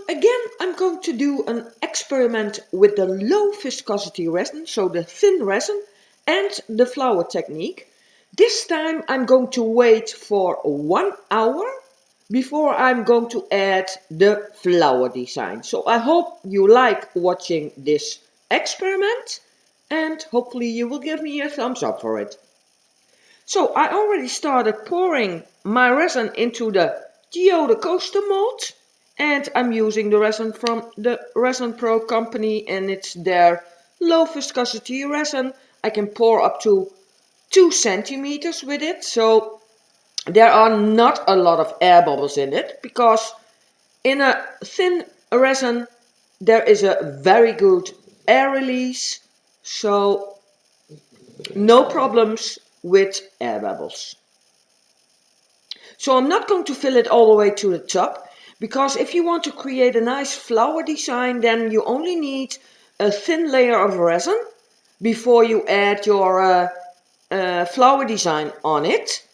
again, I'm going to do an experiment with the low viscosity resin, so the thin resin, and the flower technique. This time I'm going to wait for 1 hour before I'm going to add the flower design. So I hope you like watching this experiment and hopefully you will give me a thumbs up for it. So I already started pouring my resin into the Geode coaster mold, and I'm using the resin from the Resin Pro company, and it's their low viscosity resin. I can pour up to 2 centimeters with it, so there are not a lot of air bubbles in it, because in a thin resin there is a very good air release, so no problems with air bubbles. So I'm not going to fill it all the way to the top, because if you want to create a nice flower design, then you only need a thin layer of resin before you add your flower design on it.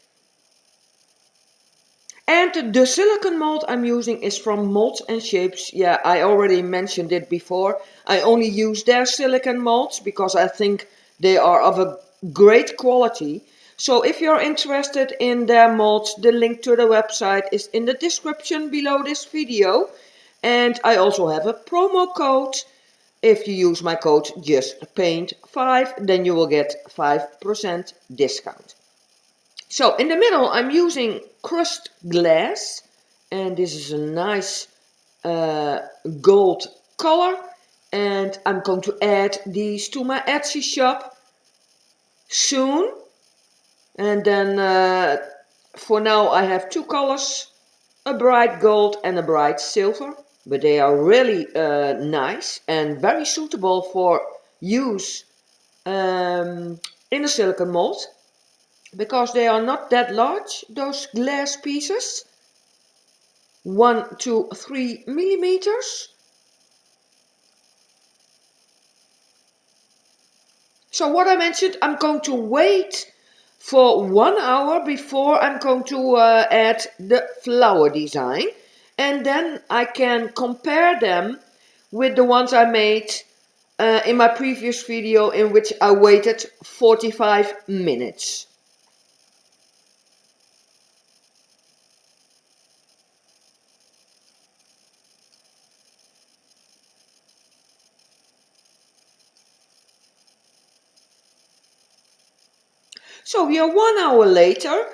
And the silicone mold I'm using is from Molds and Shapes. Yeah, I already mentioned it before. I only use their silicone molds because I think they are of a great quality. So if you're interested in their molds, the link to the website is in the description below this video. And I also have a promo code. If you use my code JustPaint5, then you will get 5% discount. So in the middle I'm using crushed glass, and this is a nice gold color, and I'm going to add these to my Etsy shop soon. And then for now I have 2 colors, a bright gold and a bright silver, but they are really nice and very suitable for use in a silicone mold, because they are not that large, those glass pieces, 1 to 3 millimeters. So what I mentioned, I'm going to wait for 1 hour before I'm going to add the flower design, and then I can compare them with the ones I made in my previous video, in which I waited 45 minutes. So we are 1 hour later,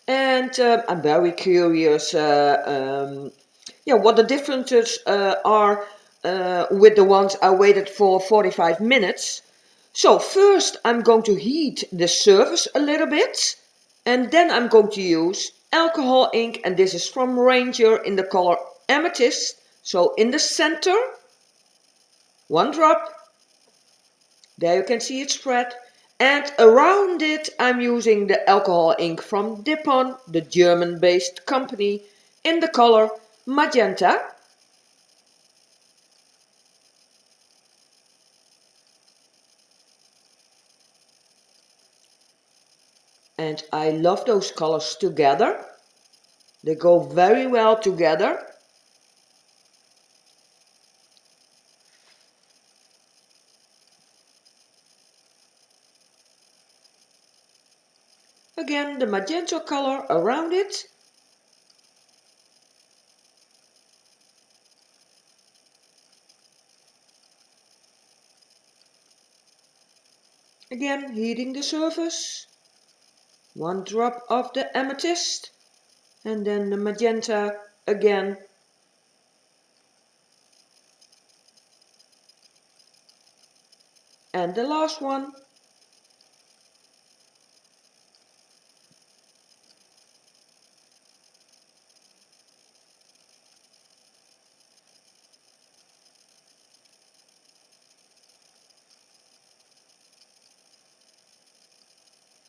and I'm very curious what the differences are with the ones I waited for 45 minutes. So first I'm going to heat the surface a little bit, and then I'm going to use alcohol ink, and this is from Ranger in the color Amethyst. So in the center, 1 drop, there you can see it spread. And around it I'm using the alcohol ink from Demolding, the German-based company, in the color Magenta. And I love those colors together. They go very well together. Again, the magenta color around it. Again, heating the surface. 1 drop of the amethyst. And then the magenta again. And the last one.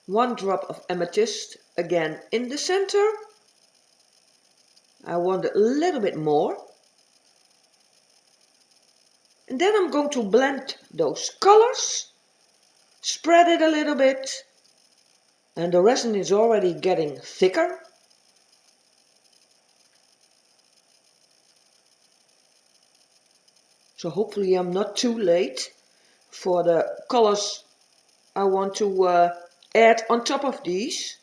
One drop of amethyst again in the center. I want a little bit more. And then I'm going to blend those colors, spread it a little bit, and the resin is already getting thicker. So hopefully I'm not too late for the colors I want to add on top of these.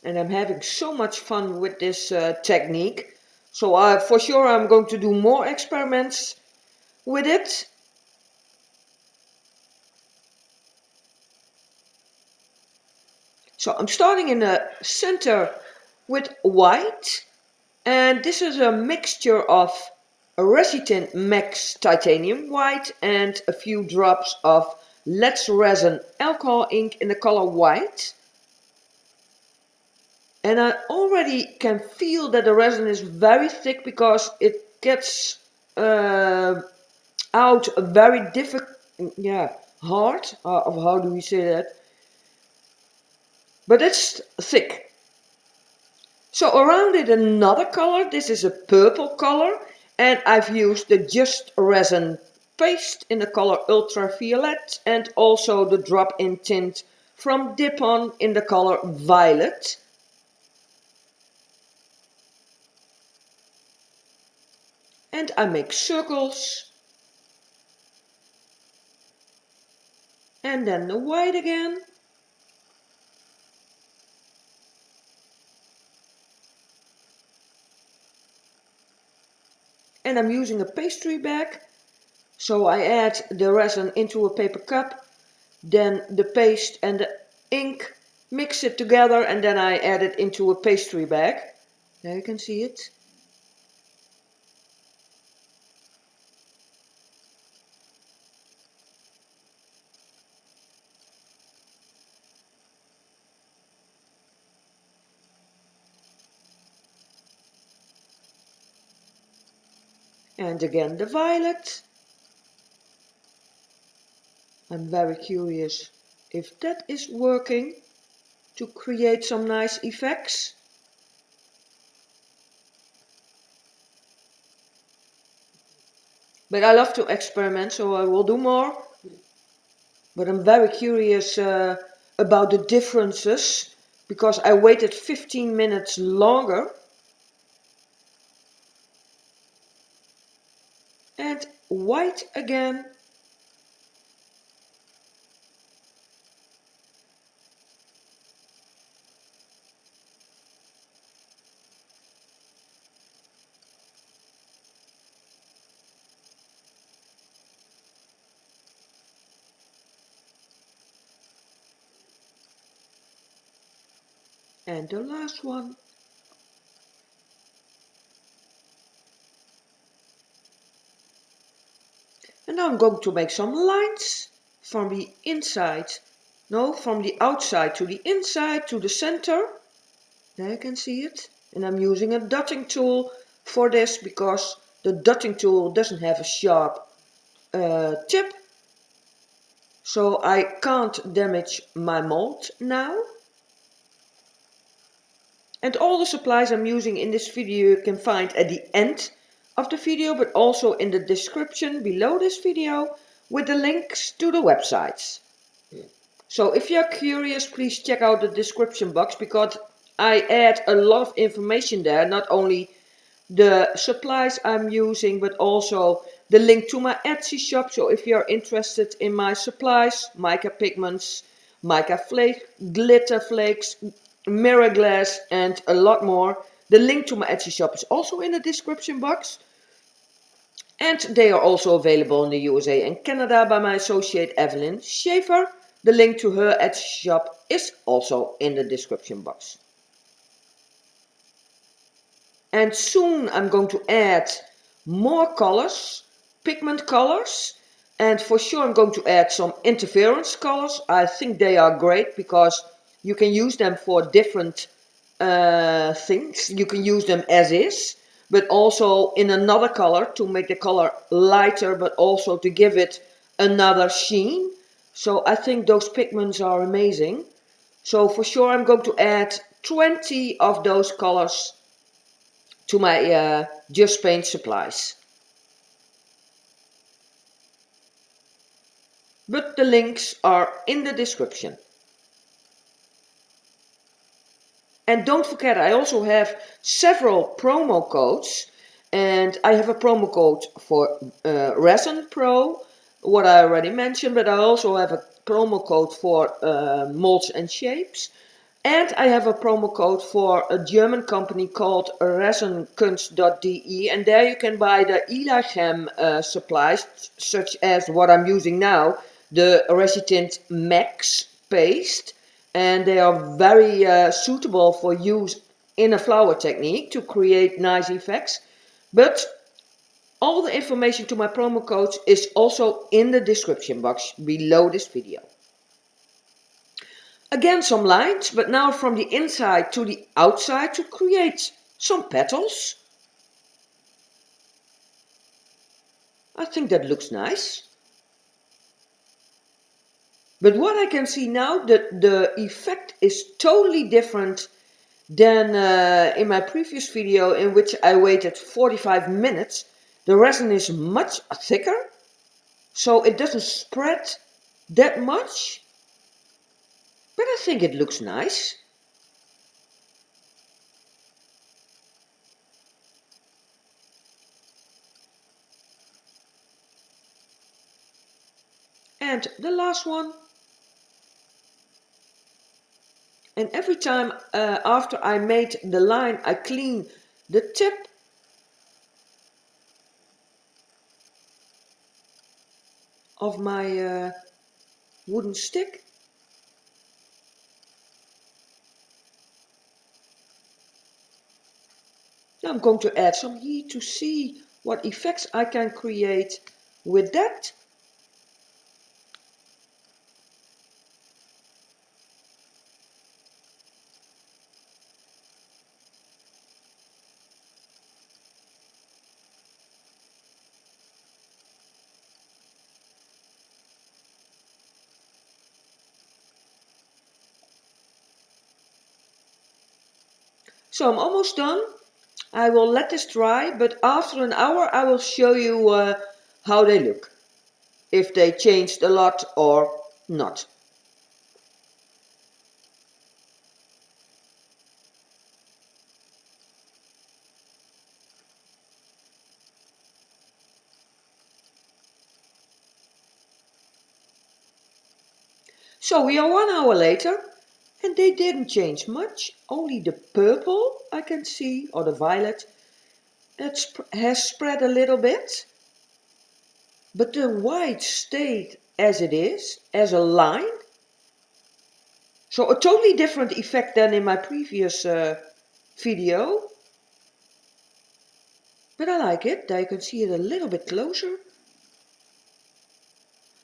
And I'm having so much fun with this technique. So for sure I'm going to do more experiments with it. So I'm starting in the center with white. And this is a mixture of Resin Max Titanium White and a few drops of Let's Resin alcohol ink in the color white. And I already can feel that the resin is very thick because it gets out a very difficult, hard, how do we say that? But it's thick. So around it another color, this is a purple color, and I've used the Just Resin paste in the color Ultraviolet and also the drop-in tint from Dip-On in the color Violet. And I make circles. And then the white again. And I'm using a pastry bag. So I add the resin into a paper cup, then the paste and the ink, mix it together, and then I add it into a pastry bag. There you can see it. And again the violet. I'm very curious if that is working to create some nice effects. But I love to experiment, so I will do more. But I'm very curious about the differences because I waited 15 minutes longer. And white again. And the last one. And now I'm going to make some lines from the inside. No, from the outside to the inside to the center. There you can see it. And I'm using a dotting tool for this because the dotting tool doesn't have a sharp tip. So I can't damage my mold now. And all the supplies I'm using in this video you can find at the end of the video, but also in the description below this video with the links to the websites. So if you're curious, please check out the description box because I add a lot of information there, not only the supplies I'm using, but also the link to my Etsy shop. So if you're interested in my supplies, mica pigments, mica flakes, glitter flakes, mirror glass and a lot more, the link to my Etsy shop is also in the description box. And they are also available in the USA and Canada by my associate Evelyn Schaefer. The link to her Etsy shop is also in the description box. And soon I'm going to add more colors, pigment colors, and for sure I'm going to add some interference colors. I think they are great because you can use them for different things. You can use them as is, but also in another color to make the color lighter, but also to give it another sheen. So I think those pigments are amazing. So for sure I'm going to add 20 of those colors to my Just Paint supplies. But the links are in the description. And don't forget, I also have several promo codes. And I have a promo code for Resin Pro, what I already mentioned, but I also have a promo code for molds and shapes. And I have a promo code for a German company called resinkunst.de, and there you can buy the Elagem supplies, such as what I'm using now, the Resitint Max paste, and they are very suitable for use in a flower technique to create nice effects. But all the information to my promo codes is also in the description box below this video. Again some lines, but now from the inside to the outside to create some petals. I think that looks nice. But what I can see now, the effect is totally different than in my previous video, in which I waited 45 minutes. The resin is much thicker, so it doesn't spread that much. But I think it looks nice. And the last one. And every time after I made the line, I clean the tip. Of my wooden stick. Now I'm going to add some heat to see what effects I can create with that. So I'm almost done. I will let this dry, but after an hour I will show you how they look. If they changed a lot or not. So we are 1 hour later and they didn't change much. Only the purple I can see, or the violet, it has spread a little bit. But the white stayed as it is, as a line. So a totally different effect than in my previous video. But I like it. There you can see it a little bit closer.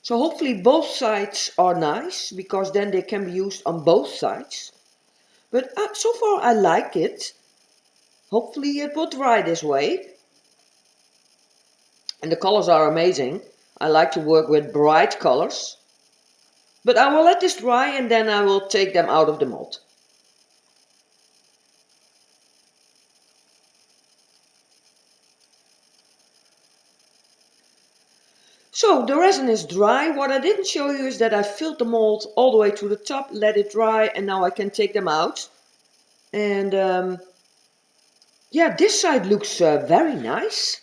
So hopefully both sides are nice, because then they can be used on both sides. But so far I like it. Hopefully it will dry this way. And the colors are amazing. I like to work with bright colors. But I will let this dry and then I will take them out of the mold. So the resin is dry. What I didn't show you is that I filled the mold all the way to the top, let it dry, and now I can take them out. And yeah, this side looks very nice.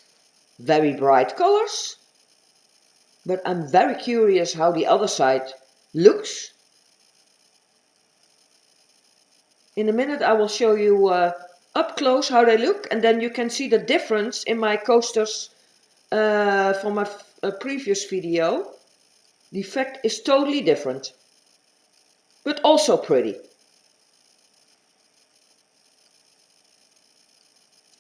Very bright colors. But I'm very curious how the other side looks. In a minute I will show you up close how they look, and then you can see the difference in my coasters from my previous video. The effect is totally different, but also pretty.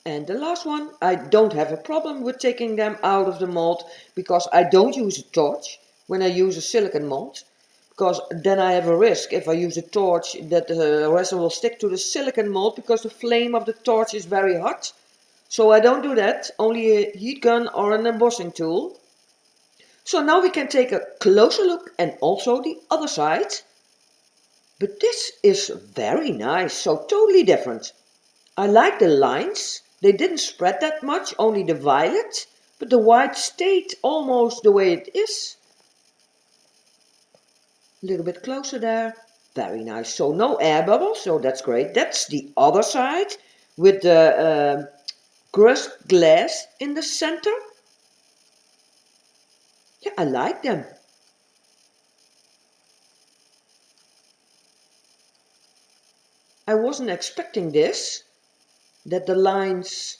And the last one, I don't have a problem with taking them out of the mold, because I don't use a torch when I use a silicone mold, because then I have a risk if I use a torch that the resin will stick to the silicone mold, because the flame of the torch is very hot. So I don't do that, only a heat gun or an embossing tool. So now we can take a closer look and also the other side. But this is very nice, so totally different. I like the lines. They didn't spread that much, only the violet, but the white stayed almost the way it is. A little bit closer there. Very nice. So no air bubbles, so that's great. That's the other side with the crushed glass in the center. Yeah, I like them. I wasn't expecting this, that the lines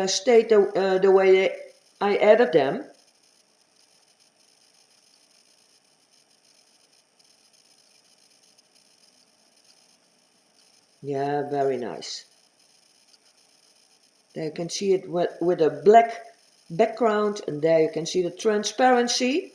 stayed the way I added them. Yeah, very nice. There you can see it with a black background, and there you can see the transparency.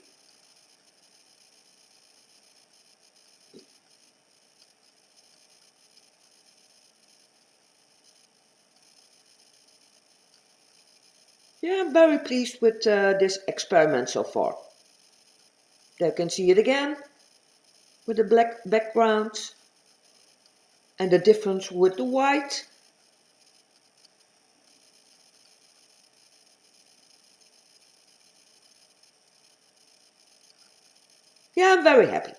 Yeah, I'm very pleased with this experiment so far. There you can see it again with the black background and the difference with the white. Yeah, I'm very happy.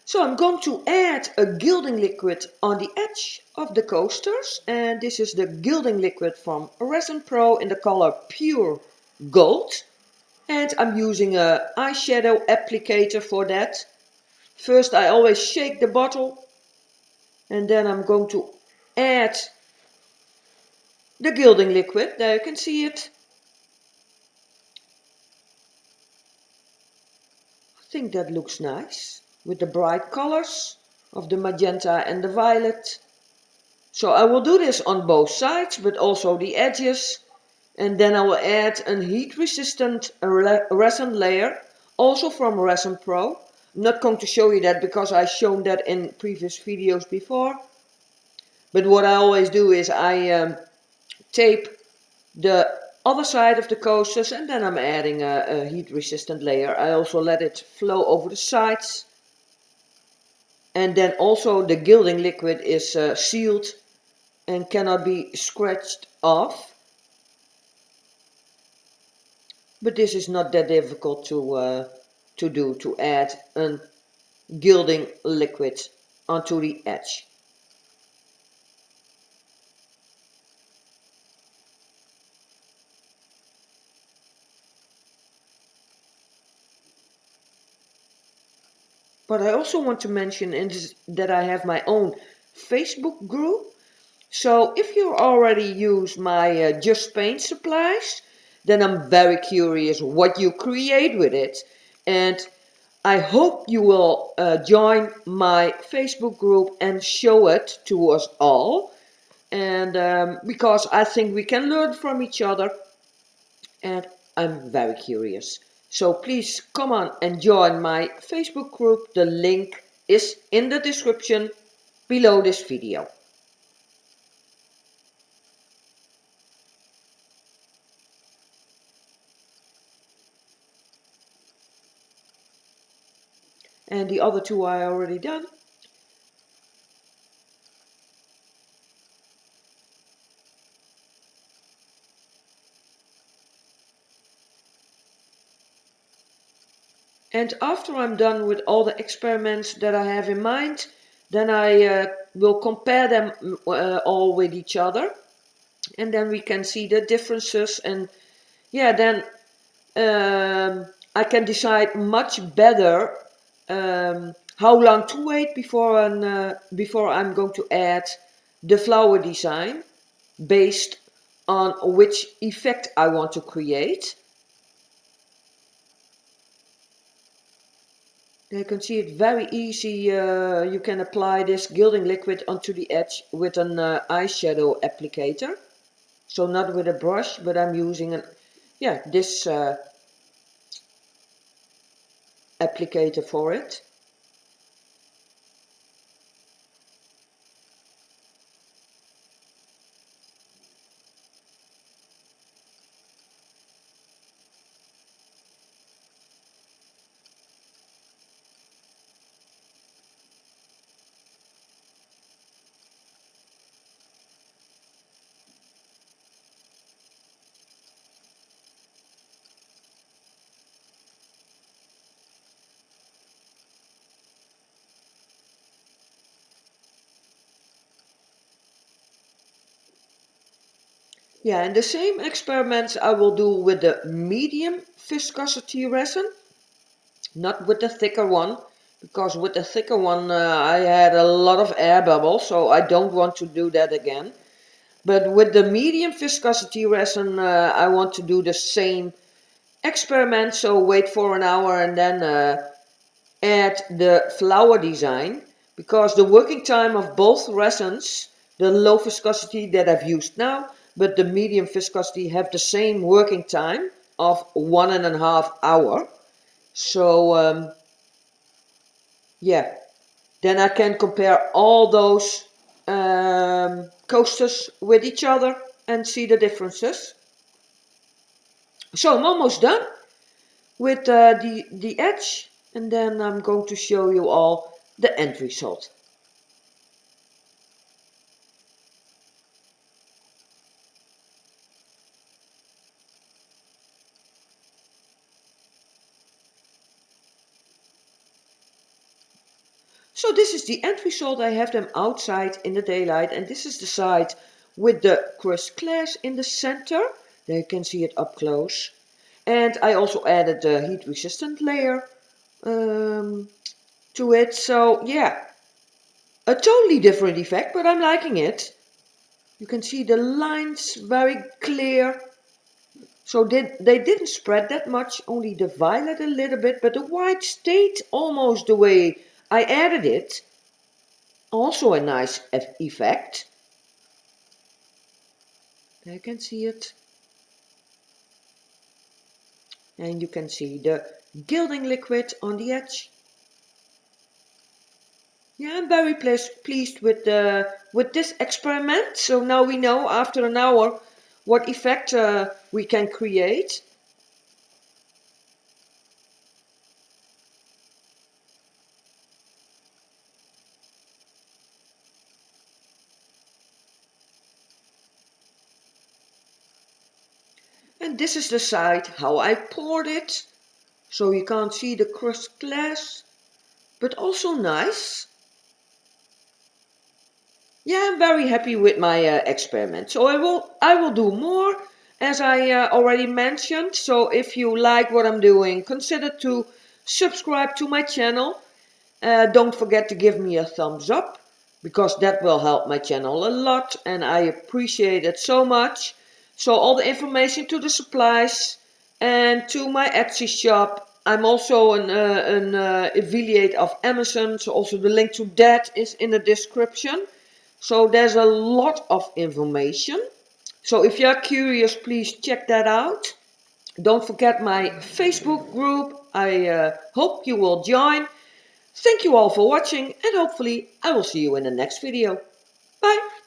So I'm going to add a gilding liquid on the edge of the coasters, and this is the gilding liquid from Resin Pro in the color Pure Gold, and I'm using an eyeshadow applicator for that. First I always shake the bottle, and then I'm going to add the gilding liquid. There you can see it. I think that looks nice with the bright colors of the magenta and the violet. So I will do this on both sides, but also the edges, and then I will add a heat resistant resin layer, also from Resin Pro. I'm not going to show you that because I've shown that in previous videos before, but what I always do is I tape the other side of the coasters, and then I'm adding a heat resistant layer. I also let it flow over the sides, and then also the gilding liquid is sealed and cannot be scratched off. But this is not that difficult to do, to add a gilding liquid onto the edge. But I also want to mention that I have my own Facebook group. So if you already use my Just Paint supplies, then I'm very curious what you create with it. And I hope you will join my Facebook group and show it to us all. And because I think we can learn from each other, and I'm very curious. So please come on and join my Facebook group. The link is in the description below this video. And the other two I already done. And after I'm done with all the experiments that I have in mind, then I will compare them all with each other, and then we can see the differences, and yeah, then I can decide much better how long to wait before I'm going to add the flower design based on which effect I want to create. You can see it very easy. You can apply this gilding liquid onto the edge with an eyeshadow applicator. So not with a brush, but I'm using this applicator for it. Yeah, and the same experiments I will do with the medium viscosity resin, not with the thicker one, because with the thicker one I had a lot of air bubbles, so I don't want to do that again. But with the medium viscosity resin I want to do the same experiment, so wait for an hour and then add the flower design, because the working time of both resins, the low viscosity that I've used now, but the medium viscosity, have the same working time of 1.5 hours. So yeah, then I can compare all those coasters with each other and see the differences. So I'm almost done with the edge, and then I'm going to show you all the end result. So this is the end result. I have them outside in the daylight, and this is the side with the crushed glass in the center. There you can see it up close. And I also added the heat resistant layer to it. So yeah, a totally different effect, but I'm liking it. You can see the lines very clear. So they didn't spread that much, only the violet a little bit, but the white stayed almost the way I added it. Also a nice effect. There you can see it. And you can see the gilding liquid on the edge. Yeah, I'm very pleased with this experiment. So now we know after an hour what effect we can create. And this is the side how I poured it. So you can't see the crushed glass, but also nice. Yeah, I'm very happy with my experiment. So I will do more, as I already mentioned. So if you like what I'm doing, consider to subscribe to my channel. Don't forget to give me a thumbs up, because that will help my channel a lot, and I appreciate it so much. So all the information to the supplies and to my Etsy shop. I'm also an affiliate of Amazon, so also the link to that is in the description. So there's a lot of information. So if you're curious, please check that out. Don't forget my Facebook group. I hope you will join. Thank you all for watching, and hopefully I will see you in the next video. Bye!